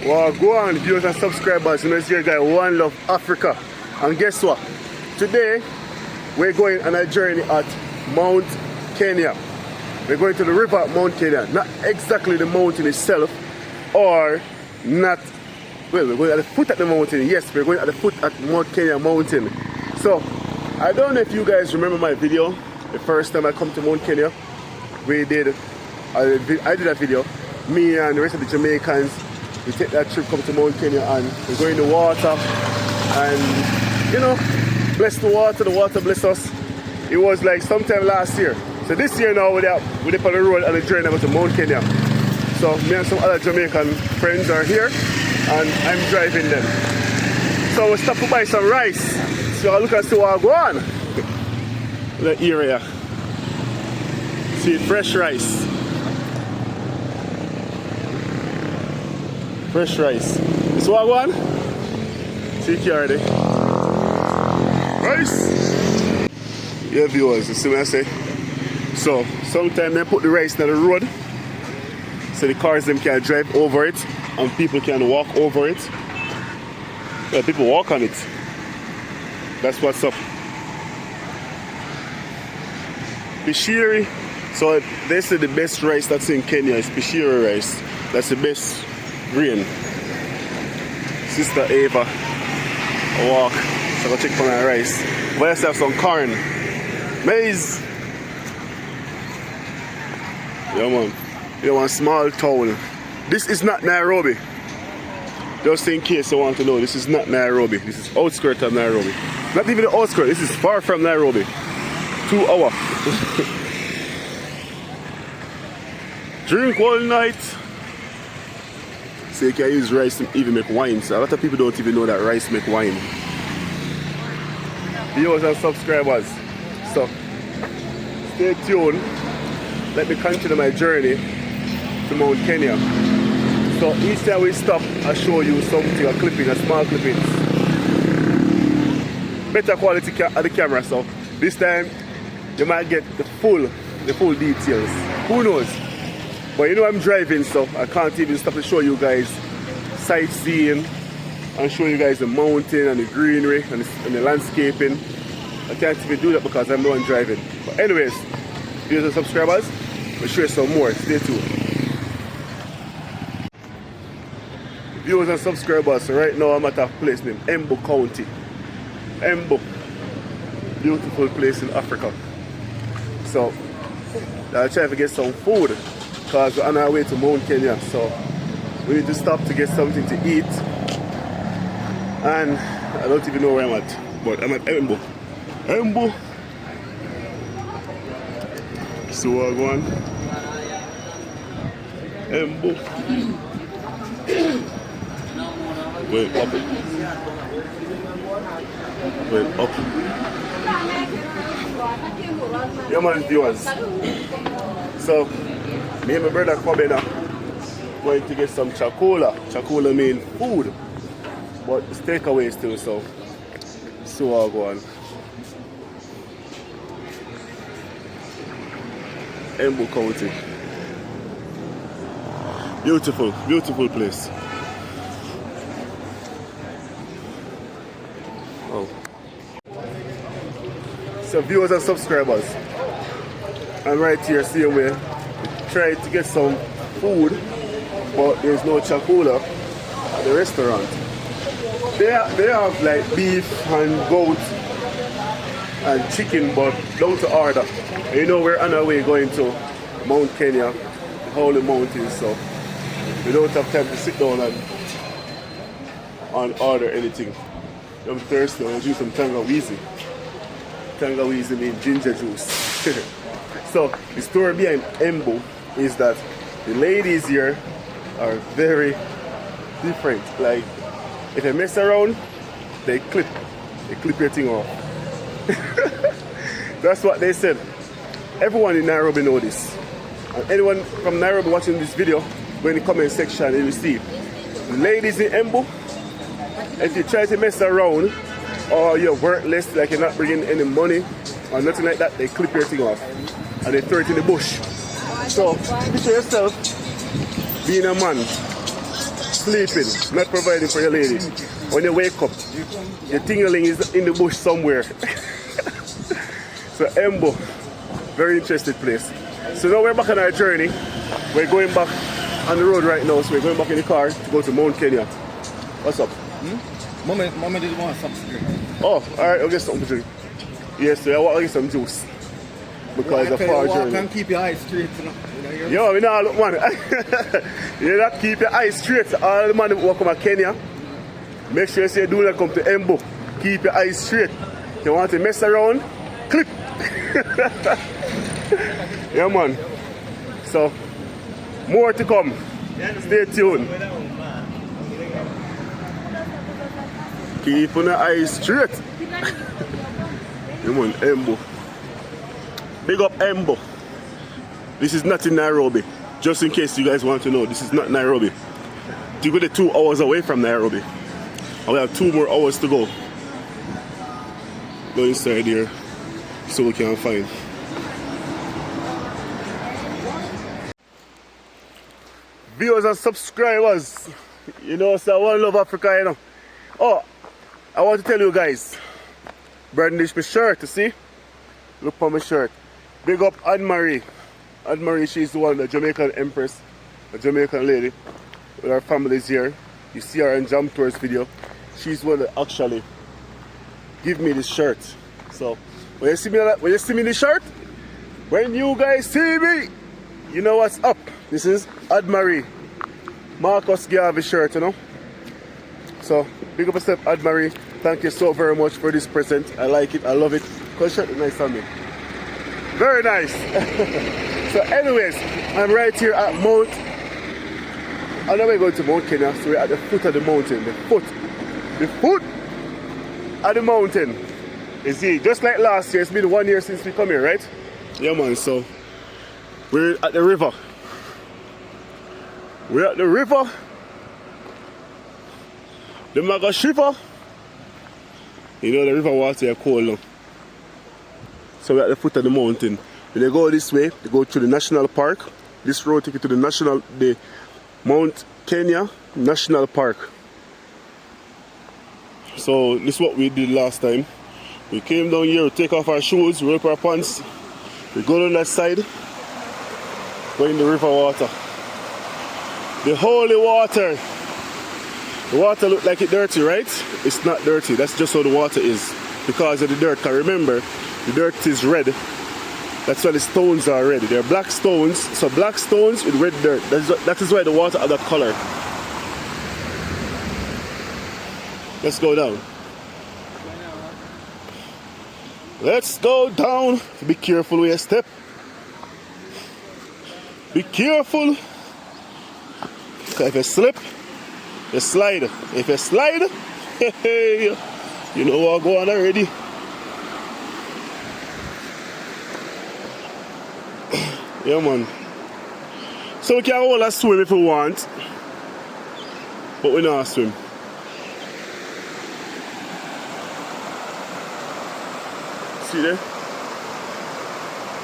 Well, go on, viewers and subscribers. You know, it's your guy, One Love Africa. And guess what? Today, we're going on a journey at Mount Kenya. We're going to the river at Mount Kenya. Not exactly the mountain itself, or not, well, we're going at the foot of the mountain. Yes, we're going at the foot at Mount Kenya mountain. So, I don't know if you guys remember my video, the first time I come to Mount Kenya. I did a video, me and the rest of the Jamaicans, we take that trip, come to Mount Kenya, and we go in the water, and you know, bless the water bless us. It was like sometime last year. So this year now, we're on the road on the journey over to Mount Kenya. So me and some other Jamaican friends are here, and I'm driving them. So we stop to buy some rice. So I look and see what I go on. The area. See, fresh rice. Fresh rice. This what I go on? See here already. Rice! Yeah, viewers, you see what I say? So, sometimes they put the rice on the road so the cars them can drive over it and people can walk over it. Yeah, people walk on it. That's what's up. Pishiri. So they say the best rice that's in Kenya is Pishiri rice. That's the best grain. Sister Ava, I walk. So I go check for my rice. But I still have some corn. Maize. Yeah man. You want small town. This is not Nairobi. Just in case you want to know, this is not Nairobi. This is outskirts of Nairobi. Not even the outskirts, this is far from Nairobi. 2 hours. Drink all night. So you can use rice to even make wine. So a lot of people don't even know that rice make wine. Viewers and subscribers. So stay tuned. Let me continue my journey to Mount Kenya. So each time we stop, I show you something, a clipping, a small clipping. Better quality of the camera, so this time you might get the full details. Who knows? But you know I'm driving, so I can't even stop to show you guys sightseeing and show you guys the mountain and the greenery and the landscaping. I can't even do that because I'm the one driving. But anyways, viewers and subscribers, we'll show you some more. Stay tuned. Viewers and subscribers, so right now I'm at a place named Embu County. Embu. Beautiful place in Africa. So, I'll try to get some food because we're on our way to Mount Kenya. So, we need to stop to get something to eat. And I don't even know where I'm at, but I'm at Embu. Embu. So we're going. Embu. Wait up. Wait up. Yeah man, viewers. So, me and my brother Kwabena going to get some chakola. Chakola means food. But it's takeaway still, so I'll go on. Embu County. Beautiful, beautiful place. Oh. So viewers and subscribers, I'm right here, same way. Try to get some food, but there's no chakola at the restaurant. They have like beef and goat and chicken, but down to order. And you know we're on our way going to Mount Kenya, the holy mountains, so we don't have time to sit down and order anything. I'm thirsty, I'm gonna do some tangawizi. Tangawizi means ginger juice. So the story behind Embu is that the ladies here are very different. Like if they mess around, they clip your thing off. That's what they said. Everyone in Nairobi knows this. And anyone from Nairobi watching this video, go in the comment section, you will see. The ladies in Embu, if you try to mess around or you're worthless, like you're not bringing any money or nothing like that, they clip your thing off and they throw it in the bush. So picture yourself being a man sleeping, not providing for your lady. When you wake up, your tingling is in the bush somewhere. So Embu, very interesting place. So now we're back on our journey. We're going back on the road right now, so we're going back in the car to go to Mount Kenya. What's up? Mama didn't want something. Oh, alright, I'll get something to drink. Yes, so I want to get some juice. Because of far journey. You keep your eyes straight. Yo, we know, look, man. You not keep your eyes straight. All the man who come to Kenya, make sure you say do not come to Embu. Keep your eyes straight. If you want to mess around, click. Yeah, man. So, more to come. Stay tuned. Keep your eyes straight. Come on, Embu. Big up Embu. This is not in Nairobi. Just in case you guys want to know, this is not Nairobi. You're going 2 hours away from Nairobi. And we have 2 more hours to go. Go inside here so we can find. Viewers and subscribers, you know, so I want to love Africa, you know. Oh, I want to tell you guys, brandish my shirt, you see? Look for my shirt. Big up Anne-Marie. Anne-Marie, she's the one, the Jamaican empress, a Jamaican lady with her families here. You see her in Jam Tours video. She's one that actually give me this shirt. So when you see me in the shirt, when you guys see me, you know what's up. This is Anne-Marie. Marcus Garvey shirt, you know. So big up yourself, Anne-Marie. Thank you so very much for this present. I like it, I love it. Because shirt is nice on me. Very nice. So anyways, I'm right here at Mount. And now we're going to Mount Kenya. So we're at the foot of the mountain. The foot of the mountain. You see, just like last year, it's been 1 year since we come here, right? Yeah, man. So we're at the river. We're at the river. The Maga Shiva. You know the river water is cold now. So we're at the foot of the mountain. When you go this way, you go through the national park. This road takes you to the Mount Kenya National Park. So this is what we did last time. We came down here, we take off our shoes, roll up our pants. We go down that side, go in the river water. The holy water. The water looks like it's dirty, right? It's not dirty. That's just how the water is. Because of the dirt. Because remember, the dirt is red. That's why the stones are red. They're black stones. So black stones with red dirt. That is why the water has that color. Let's go down. Let's go down. Be careful where you step. Be careful. If you slip, you slide. If you slide, hey, you know what go on already. Yeah, man. So we can all swim if we want, but we don't swim. See there?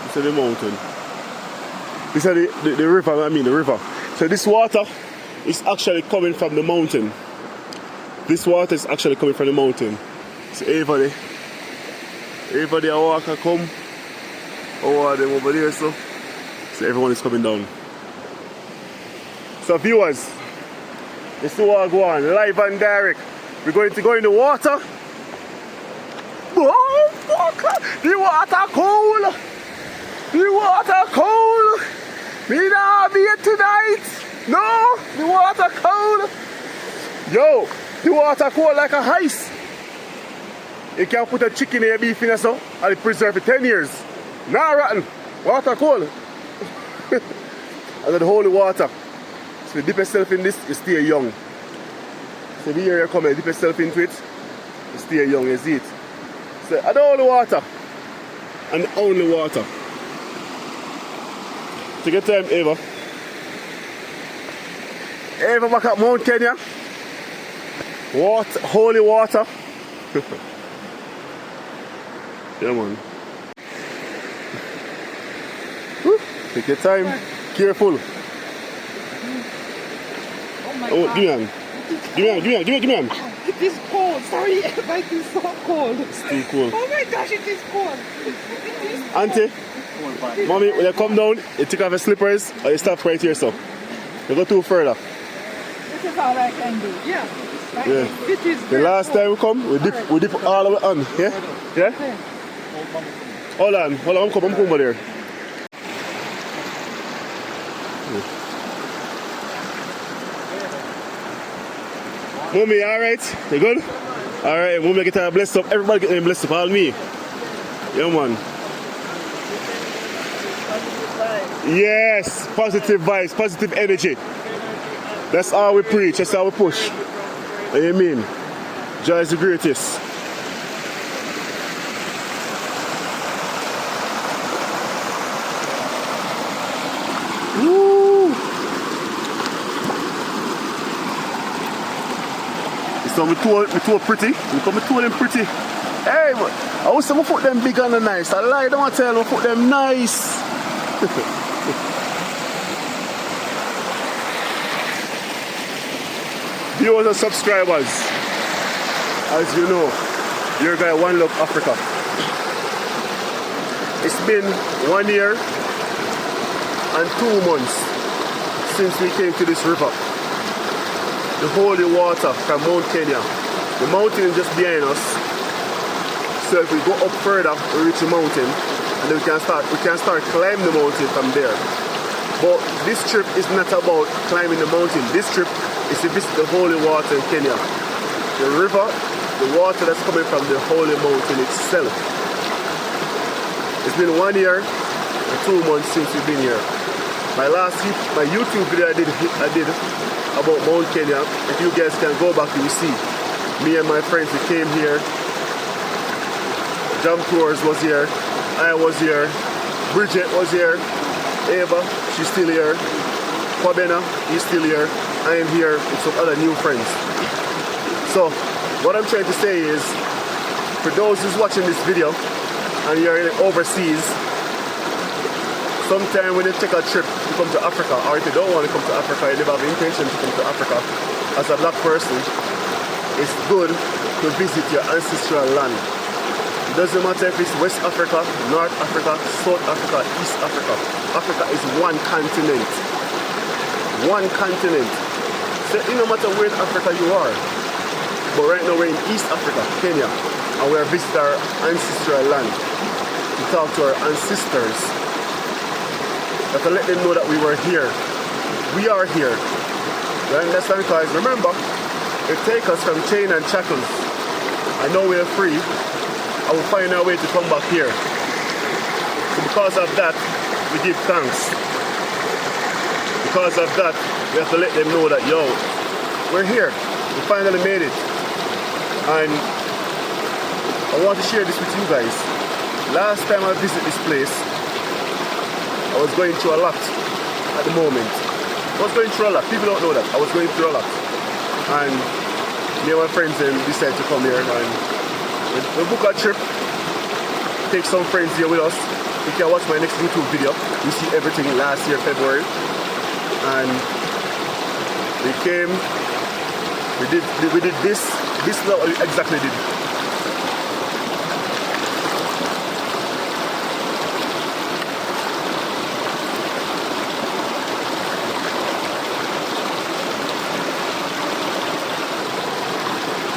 This is the mountain. This is the river, I mean the river. So this water is actually coming from the mountain. This water is actually coming from the mountain. So everybody I walk and come over them over there, so everyone is coming down. So viewers, this is what I go on, live and direct. We're going to go in the water. Oh, fuck! The water cold! The water cold! Me not be here tonight! No! The water cold! Yo! The water cold like a ice! You can put a chicken in your beef in there so and it preserve for 10 years. Nah, rotten! Water cold! And the holy water. So you dip yourself in this, you stay young. So the year you come and dip yourself into it, you stay young, you see it. So and the holy water. And the only water. Take your time, Eva. Eva back at Mount Kenya. Water, holy water. Yeah, man. Woo. Take your time. Careful. Oh my Oh, give me one. Give me one. It is cold. Sorry, but it is so cold. It's too cold. Oh my gosh, it is cold. Auntie, mommy, when you come down, you take off your slippers or you stop right here, so. You go too further. This is all I can do. Yeah. Yeah. It is The last time we come, we dip all the way on. Yeah? Yeah? Hold on, I'm coming over there. Mommy, alright? You good? Alright, mommy get her blessed up. Everybody get them blessed up, all me. Yeah, man. Yes, positive vibes, positive energy. That's all we preach, that's all we push. Amen. Joy is the greatest. Woo! So we told pretty. We come to them pretty. Hey, man. I was saying we put them big and nice. I lie, don't tell them we put them nice. Viewers and subscribers, as you know, your guy One Love Africa. It's been 1 year and 2 months since we came to this river, the holy water from Mount Kenya. The mountain is just behind us, so if we go up further, we reach the mountain, and then we can start climbing the mountain from there. But this trip is not about climbing the mountain. This trip is to visit the holy water in Kenya. The river, the water that's coming from the holy mountain itself. It's been 1 year and 2 months since we've been here. My YouTube video I did about Mount Kenya. If you guys can go back, you will see. Me and my friends, we came here. Jam Tours was here. I was here. Bridget was here. Eva, she's still here. Kwabena, he's still here. I am here with some other new friends. So, what I'm trying to say is, for those who's watching this video and you're overseas, sometime when you take a trip to come to Africa, or if you don't want to come to Africa, you never have the intention to come to Africa, as a black person, it's good to visit your ancestral land. It doesn't matter if it's West Africa, North Africa, South Africa, East Africa. Africa is one continent. One continent. So it no matter where in Africa you are. But right now we're in East Africa, Kenya, and we're visiting our ancestral land to talk to our ancestors. But to let them know that we were here. We are here. You understand? Because remember, they take us from chain and shackles. I know we're free. I will find our way to come back here. So because of that, we give thanks. Because of that, we have to let them know that, yo, we're here. We finally made it. And I want to share this with you guys. Last time I visited this place, I was going through a lot at the moment. I was going through a lot. People don't know that. I was going through a lot. And me and my friends then decided to come here and we book a trip, take some friends here with us. You can watch my next YouTube video. You see everything last year, February. And we came, we did this is what we exactly did.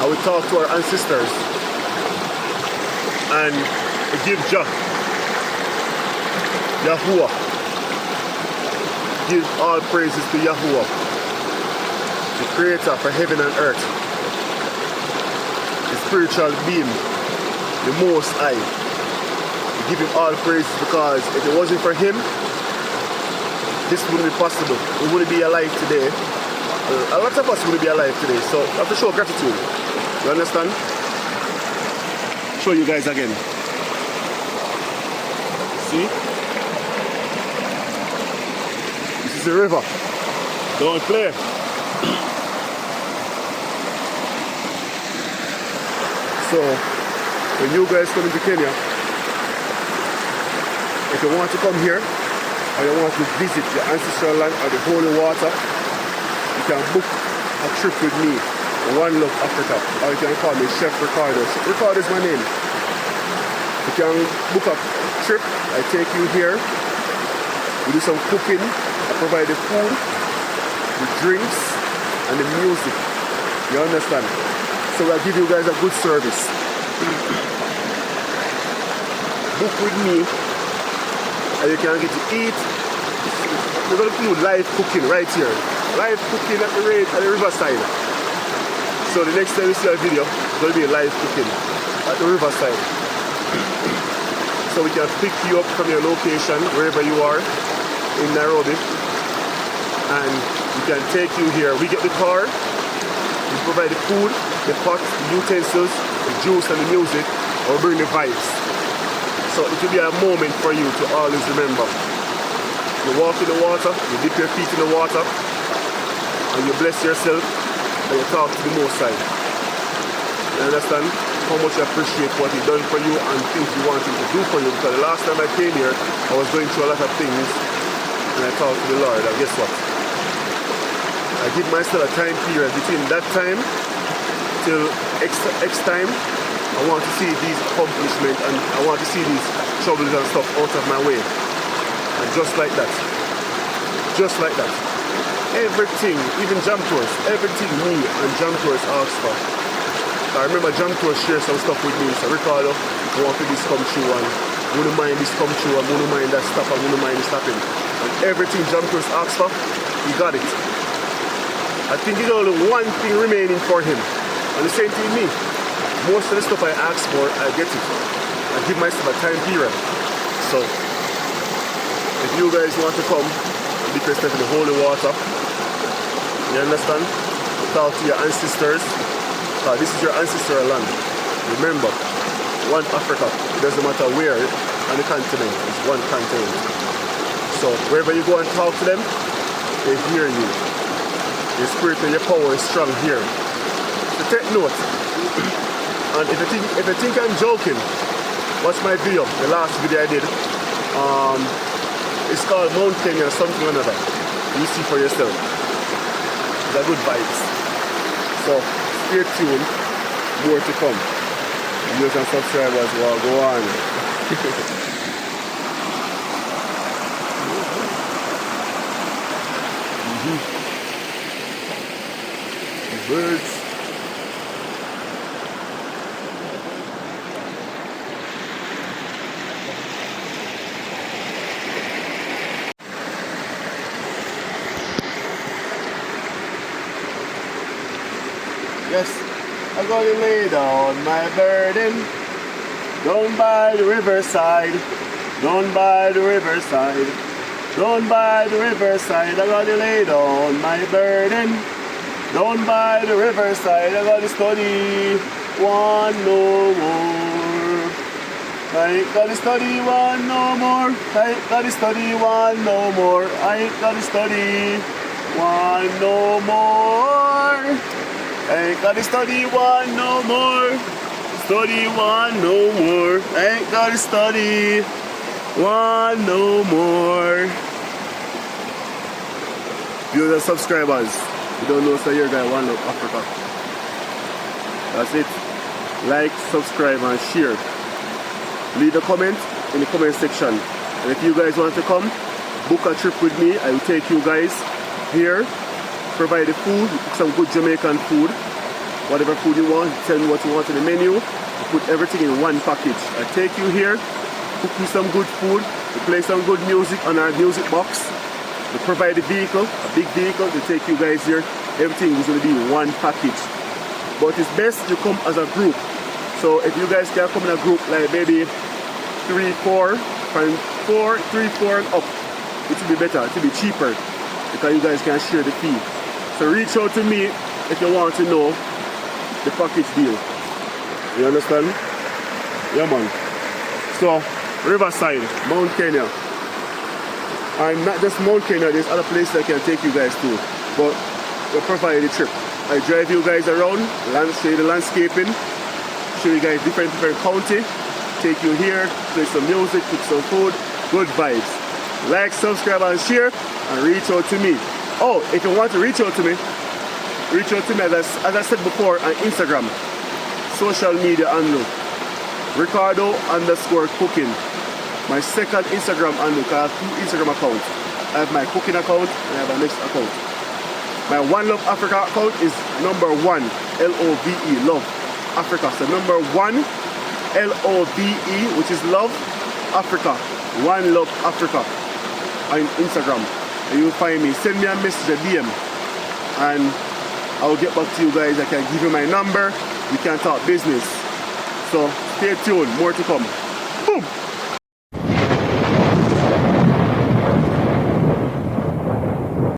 And we talk to our ancestors. And we give Yahuwah. Give all praises to Yahuwah, the creator for heaven and earth, the spiritual being, the most high. We give him all praises because if it wasn't for him, this wouldn't be possible. We wouldn't be alive today. A lot of us wouldn't be alive today. So we have to show gratitude. You understand? Show you guys again. See? This is the river. Don't play. So, when you guys come into Kenya, if you want to come here, or you want to visit your ancestral land or the holy water, you can book a trip with me. One Love Africa. Or you can call me Chef Ricardo. Ricardo is my name. You can book a trip. I take you here. We do some cooking. I provide the food, the drinks, and the music. You understand? So I'll give you guys a good service. Book with me, and you can get to eat. We're going to do live cooking right here. Live cooking at the riverside. So the next time you see a video, it's going to be live cooking at the riverside. So we can pick you up from your location, wherever you are, in Nairobi. And we can take you here. We get the car, we provide the food, the pots, the utensils, the juice and the music, or bring the vibes. So it will be a moment for you to always remember. You walk in the water, you dip your feet in the water, and you bless yourself, and you talk to the Most High. You understand how much I appreciate what He's done for you and things you want Him to do for you. Because the last time I came here, I was going through a lot of things, and I talked to the Lord, and guess what? I give myself a time period between that time till X time. I want to see these accomplishments, and I want to see these troubles and stuff out of my way. And just like that, everything, even Jam Tours, everything me and Jam Tours asked for. I remember Jam Tours share some stuff with me. So Ricardo, I want for this come true, and wouldn't mind this come true, and wouldn't mind that stuff, and wouldn't mind this happening. And everything Jam Tours asked for, he got it. I think there's only one thing remaining for him. And the same thing with me. Most of the stuff I ask for, I get it. I give myself a time period. So, if you guys want to come and be yourself in the holy water, you understand? Talk to your ancestors. This is your ancestral land. Remember, one Africa. It doesn't matter where on the continent. It's one continent. So, wherever you go and talk to them, they hear you. Your spirit and your power is strong here. So take note. And if you think I'm joking, watch my video, the last video I did. It's called Mount Kenya or something or another. You see for yourself. They're good vibes. So stay tuned, more to come. Viewers and subscribers will go on. Birds. Yes, I'm going to lay down my burden down by the riverside, down by the riverside, down by the riverside. I'm going to lay down my burden down by the riverside. I'm going to study one no more. I ain't gonna study one no more. I ain't gonna study one no more. I ain't gonna study one no more. I ain't gonna study one no more. Study one no more. I ain't gonna study one no more. Viewers and subscribers, you don't know, so your guy One Love Africa. That's it. Like, subscribe and share. Leave a comment in the comment section. And if you guys want to come, book a trip with me. I will take you guys here, provide the food, some good Jamaican food. Whatever food you want, tell me what you want in the menu. I put everything in one package. I take you here, cook you some good food, we play some good music on our music box. We provide a vehicle, a big vehicle to take you guys here. Everything is going to be in one package. But it's best you come as a group. So if you guys can come in a group like maybe 3, 4, from 4, 3, 4 and up, it will be better, it will be cheaper because you guys can share the fee. So reach out to me if you want to know the package deal. You understand? Yeah, man. So Riverside, Mount Kenya. And not just Mount Kenya, there's other places I can take you guys to. But we provide the trip. I drive you guys around, show you the landscaping, show you guys different county, take you here, play some music, cook some food, good vibes. Like, subscribe and share, and reach out to me. Oh, if you want to reach out to me, reach out to me as I said before on Instagram, social media handle, Ricardo_cooking. My second Instagram handle, because I have two Instagram accounts. I have my cooking account and I have a next account. My One Love Africa account is number 1, LOVE, Love Africa. So number 1, LOVE, which is Love Africa. One Love Africa on Instagram. And you'll find me. Send me a message, a DM, and I'll get back to you guys. I can give you my number. We can talk business. So stay tuned. More to come. Boom!